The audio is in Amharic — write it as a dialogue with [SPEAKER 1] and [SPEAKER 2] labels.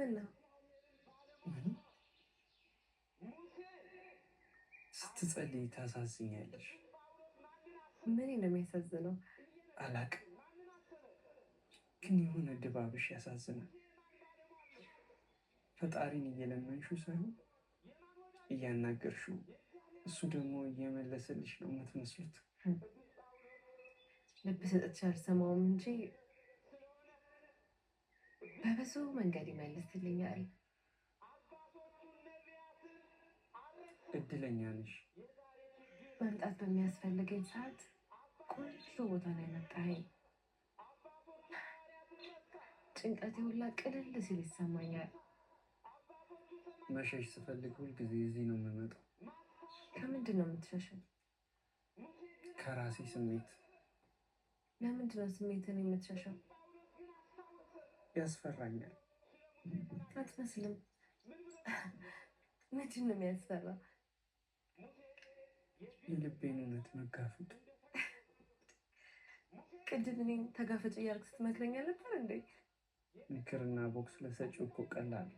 [SPEAKER 1] ምን ነው
[SPEAKER 2] ስትጸልይ ታሳዝኛለሽ።
[SPEAKER 1] ምን ነው የሚያሳዝነው?
[SPEAKER 2] አላቅም፣ ግን የሆነ ድባብሽ ያሳዝናል። ፈጣሪን እየለመንሽው ሳይሆን እያናገርሽው፣ እሱ ደግሞ እየመለሰልሽ ነው የምትመስሉት።
[SPEAKER 1] ልብ ሰጥቼ አልሰማውም እንጂ በብዙ መንገድ ይመልስልኛል።
[SPEAKER 2] እድለኛ ነሽ።
[SPEAKER 1] መምጣት በሚያስፈልገኝ ሰዓት ቆንጆ ቦታ ላይ መጣኸኝ። ጭንቀቴ ሁላ ቅልል ሲል ይሰማኛል።
[SPEAKER 2] መሸሽ ስፈልግ ሁልጊዜ እዚህ ነው የምመጣው።
[SPEAKER 1] ከምንድን ነው የምትሸሸው?
[SPEAKER 2] ከራሴ ስሜት።
[SPEAKER 1] ለምንድን ነው ስሜትን የምትሸሸው?
[SPEAKER 2] ያስፈራኛል።
[SPEAKER 1] አትመስልም። ምንድን ነው የሚያስፈራ?
[SPEAKER 2] የልቤን እውነት መጋፈጥ።
[SPEAKER 1] ቅድም እኔን ተጋፈጭ እያልክ ስትመክረኝ ነበር እንዴ?
[SPEAKER 2] ምክርና ቦክስ ለሰጪው እኮ ቀላል